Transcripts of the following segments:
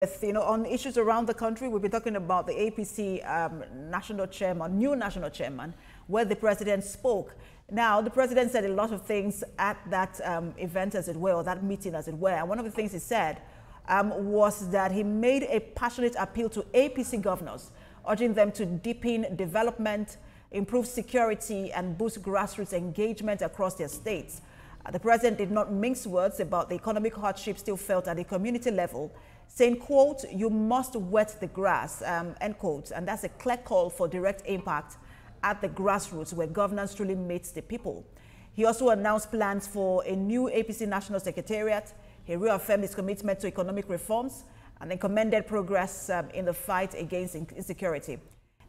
On issues around the country, we've been talking about the APC new national chairman, where the president spoke. Now, the president said a lot of things at that event, as it were, or that meeting, as it were. And one of the things he said was that he made a passionate appeal to APC governors, urging them to deepen development, improve security, and boost grassroots engagement across their states. The president did not mince words about the economic hardship still felt at the community level, saying, quote, "You must wet the grass," end quote. And that's a clear call for direct impact at the grassroots where governance truly meets the people. He also announced plans for a new APC National Secretariat. He reaffirmed his commitment to economic reforms and then commended progress in the fight against insecurity.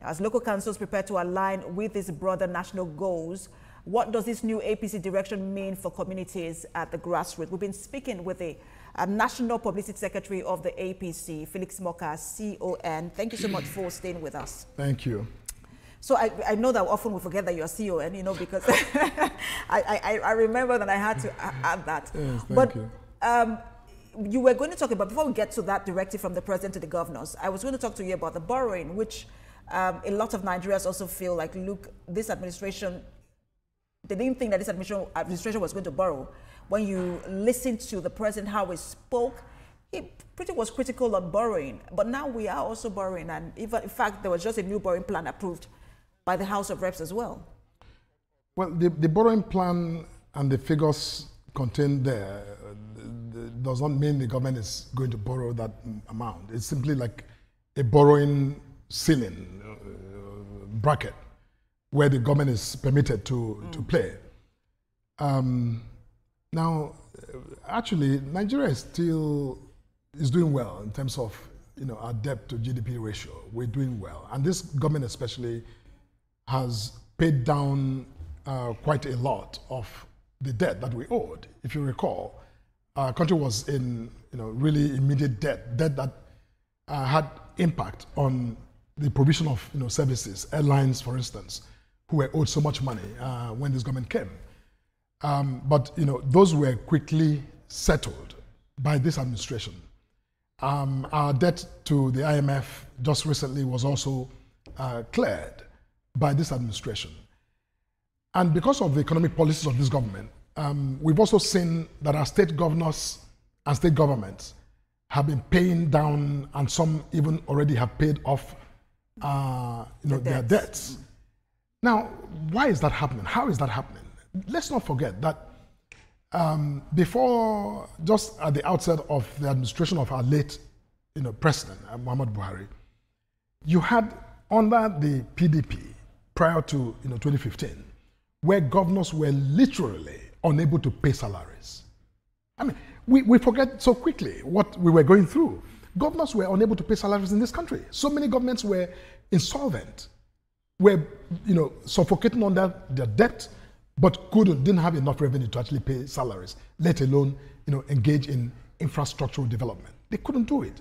As local councils prepare to align with these broader national goals, what does this new APC direction mean for communities at the grassroots? We've been speaking with the National Publicity Secretary of the APC, Felix Moka, CON. Thank you so much for staying with us. Thank you. So I know that often we forget that you're CON, because I remember that I had to add that. Yes, thank you. You were going to talk about, before we get to that directive from the president to the governors, I was going to talk to you about the borrowing, which a lot of Nigerians also feel like, look, this administration, they didn't think that this administration was going to borrow. When you listen to the president, how he spoke, he pretty was critical on borrowing. But now we are also borrowing. And even, in fact, there was just a new borrowing plan approved by the House of Reps as well. Well, the borrowing plan and the figures contained there does not mean the government is going to borrow that amount. It's simply like a borrowing ceiling, bracket, where the government is permitted to play. Now, actually, Nigeria is doing well in terms of our debt to GDP ratio. We're doing well, and this government especially has paid down quite a lot of the debt that we owed. If you recall, our country was in really immediate debt that had impact on the provision of services, airlines, for instance, who were owed so much money when this government came. But those were quickly settled by this administration. Our debt to the IMF just recently was also cleared by this administration. And because of the economic policies of this government, we've also seen that our state governors and state governments have been paying down, and some even already have paid off their debts. Now, why is that happening? How is that happening? Let's not forget that before, just at the outset of the administration of our late President, Muhammad Buhari, you had under the PDP, prior to 2015, where governors were literally unable to pay salaries. I mean, we forget so quickly what we were going through. Governors were unable to pay salaries in this country. So many governments were insolvent, were suffocating under their debt, but didn't have enough revenue to actually pay salaries, let alone engage in infrastructural development. They couldn't do it.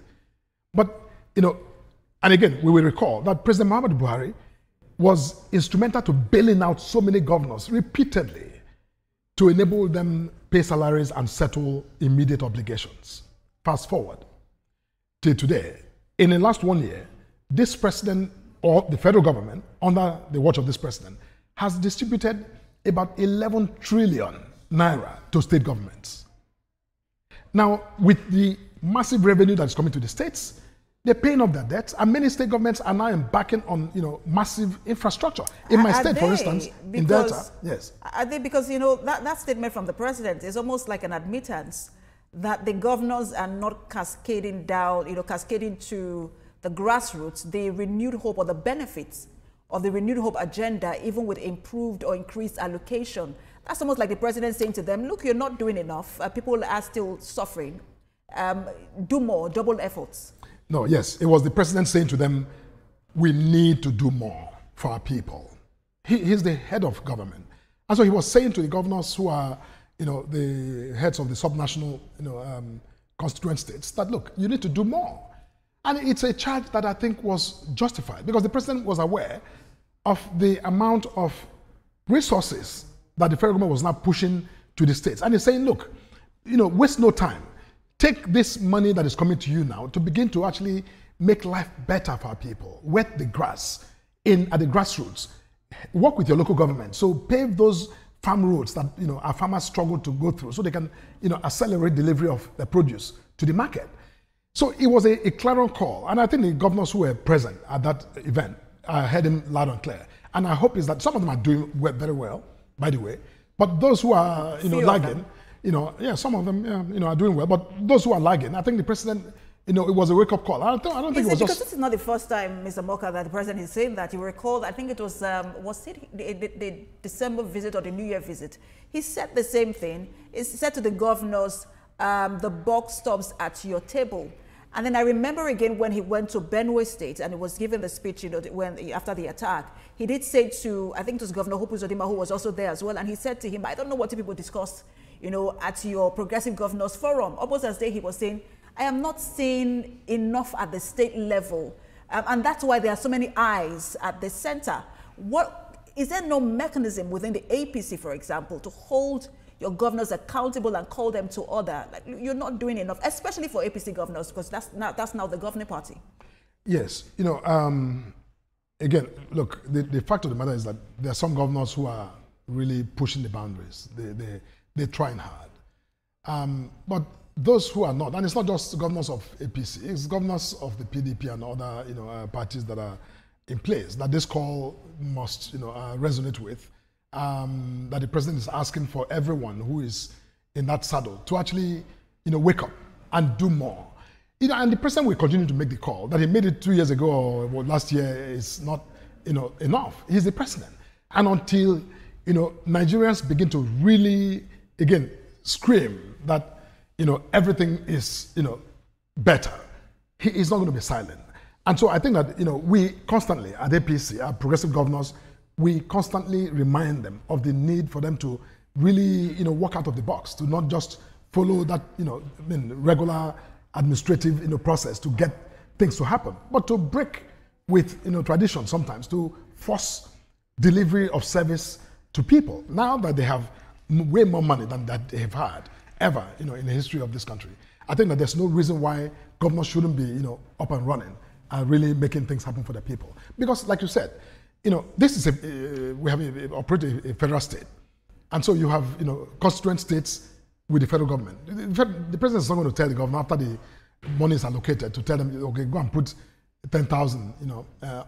But and again, we will recall that President Muhammad Buhari was instrumental to bailing out so many governors repeatedly to enable them pay salaries and settle immediate obligations. Fast forward till today, in the last 1 year, this president, or the federal government, under the watch of this president, has distributed about 11 trillion naira to state governments. Now, with the massive revenue that's coming to the states, they're paying off their debts, and many state governments are now embarking on massive infrastructure. In my state, for instance, in Delta, yes. Are they, because that statement from the president is almost like an admittance that the governors are not cascading down, cascading to the grassroots, the renewed hope or the benefits of the renewed hope agenda, even with improved or increased allocation. That's almost like the president saying to them, look, you're not doing enough. People are still suffering. Do more, double efforts. No, yes, it was the president saying to them, we need to do more for our people. He's the head of government. And so he was saying to the governors who are, the heads of the subnational, constituent states that, look, you need to do more. And it's a charge that I think was justified because the president was aware of the amount of resources that the federal government was now pushing to the states. And he's saying, look, waste no time. take this money that is coming to you now to begin to actually make life better for our people. Wet the grass at the grassroots. Work with your local government. So pave those farm roads that our farmers struggle to go through, so they can accelerate delivery of the produce to the market. So it was a clarion call, and I think the governors who were present at that event heard him loud and clear. And I hope is that some of them are doing very well, by the way, but those who are lagging, some of them are doing well, but those who are lagging, I think the president, it was a wake-up call. I don't think it was because just... this is not the first time, Mr. Moka, that the president is saying that. You recall, I think it was it the December visit or the New Year visit? He said the same thing. He said to the governors, the buck stops at your table. And then I remember again when he went to Benue State and he was giving the speech, after the attack, he did say to, I think it was Governor Hope Uzodinma, who was also there as well, and he said to him, I don't know what people discussed, at your Progressive Governors Forum. Almost as though he was saying, I am not seeing enough at the state level. And that's why there are so many eyes at the center. Is there no mechanism within the APC, for example, to hold your governors accountable and call them to order? Like, you're not doing enough, especially for APC governors, because that's now the governing party. Yes. Again, look, the fact of the matter is that there are some governors who are really pushing the boundaries. They're trying hard. But those who are not, and it's not just governors of APC, it's governors of the PDP and other parties that are in place that this call must resonate with, that the president is asking for everyone who is in that saddle to actually wake up and do more. And the president will continue to make the call. That he made it 2 years ago or last year is not enough. He's the president. And until Nigerians begin to really again scream that everything is, better, he is not going to be silent. And so I think that, we constantly at APC, our progressive governors, we constantly remind them of the need for them to really, work out of the box, to not just follow that, regular administrative, process to get things to happen, but to break with, tradition sometimes, to force delivery of service to people. Now that they have way more money than that they have had ever, in the history of this country, I think that there's no reason why governors shouldn't be, up and running and really making things happen for the people. Because, like you said, this is we have operate a federal state, and so you have, constituent states with the federal government. The president is not going to tell the government after the money is allocated to tell them, okay, go and put 10,000,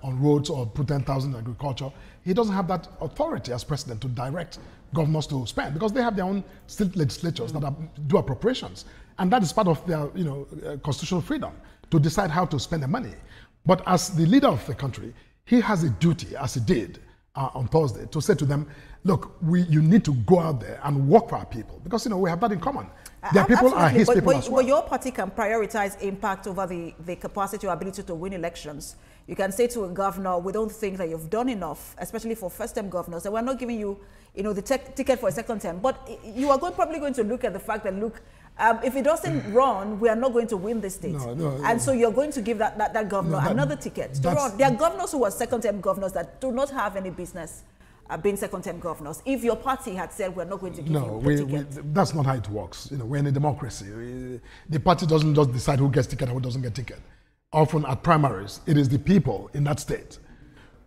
on roads or put 10,000 in agriculture. He doesn't have that authority as president to direct governors to spend, because they have their own state legislatures that do appropriations, and that is part of their constitutional freedom to decide how to spend the money. But as the leader of the country, he has a duty, as he did on Thursday, to say to them, look, you need to go out there and work for our people, because we have that in common. Their people are his people as well. But your party can prioritize impact over the capacity or ability to win elections. You can say to a governor, we don't think that you've done enough, especially for first-term governors, and we're not giving you, the ticket for a second term. But you are probably going to look at the fact that, look, if it doesn't run, we are not going to win the state. So you're going to give that governor another ticket to run. There are governors who are second-term governors that do not have any business being second-term governors. If your party had said we're not going to give you the ticket. That's not how it works. We're in a democracy. The party doesn't just decide who gets ticket and who doesn't get ticket. Often at primaries, it is the people in that state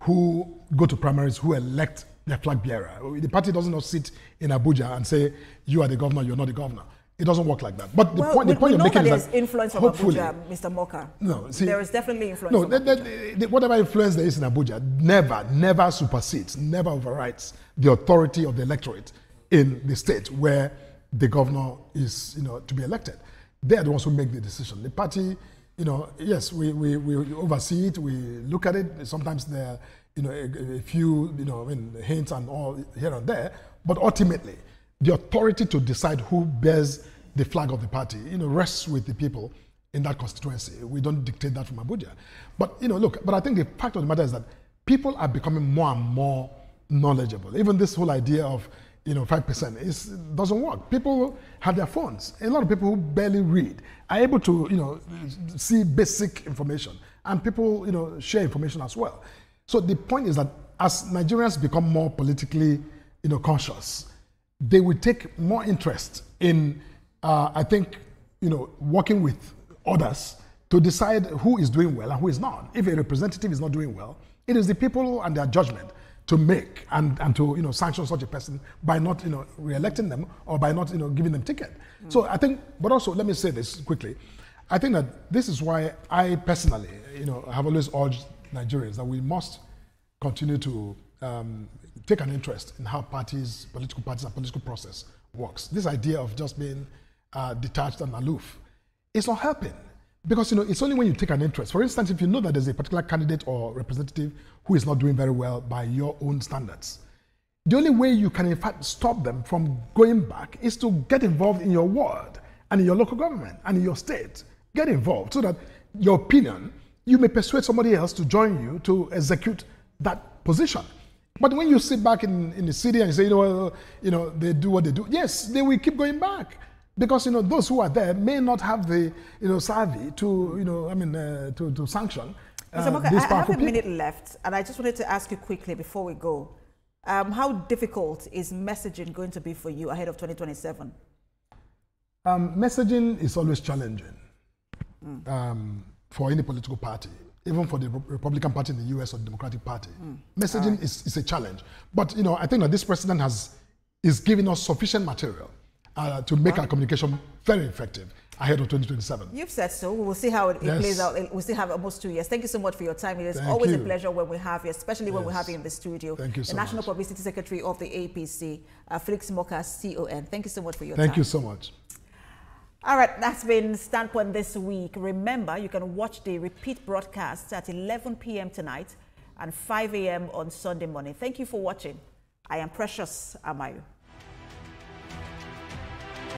who go to primaries who elect their flag bearer. The party doesn't just sit in Abuja and say, you are the governor, you're not the governor. It doesn't work like that. But the point you're making is that influence from Abuja, Mr. Moka. No, see, there is definitely influence. No, whatever influence there is in Abuja never supersedes, never overrides the authority of the electorate in the state where the governor is, to be elected. They are the ones who make the decision. The party, yes, we oversee it, we look at it. Sometimes there are, a few, hints and all here and there, but ultimately, the authority to decide who bears the flag of the party, rests with the people in that constituency. We don't dictate that from Abuja. But, but I think the fact of the matter is that people are becoming more and more knowledgeable. Even this whole idea of, 5% doesn't work. People have their phones. A lot of people who barely read are able to, see basic information, and people, share information as well. So the point is that as Nigerians become more politically, conscious, they will take more interest in, I think, working with others to decide who is doing well and who is not. If a representative is not doing well, it is the people and their judgment to make and to sanction such a person by not re-electing them or by not giving them ticket. So I think, but also let me say this quickly. I think that this is why I personally have always urged Nigerians that we must continue to take an interest in how political parties and political process works. This idea of just being detached and aloof, it's not helping. Because it's only when you take an interest. For instance, if you know that there's a particular candidate or representative who is not doing very well by your own standards, the only way you can in fact stop them from going back is to get involved in your ward and in your local government and in your state. Get involved so that your opinion, you may persuade somebody else to join you to execute that position. But when you sit back in the city and you say, they do what they do, yes, they will keep going back. Because those who are there may not have the savvy to to sanction Mr. Moka, these I powerful have a minute people. left, and I just wanted to ask you quickly before we go, how difficult is messaging going to be for you ahead of 2027? Messaging is always challenging for any political party, even for the Republican Party in the US or the Democratic Party. Messaging is a challenge. But I think that this president is giving us sufficient material to make our communication very effective ahead of 2027. You've said so. We will see how it plays out. We still have almost 2 years. Thank you so much for your time. It is always a pleasure when we have you, especially when we have you in the studio. Thank you so much. The National Publicity Secretary of the APC, Felix Moka, CON. Thank you so much for your time. Thank you so much. All right, that's been Standpoint this week. Remember, you can watch the repeat broadcasts at 11 p.m. tonight and 5 a.m. on Sunday morning. Thank you for watching. I am Precious Amayu.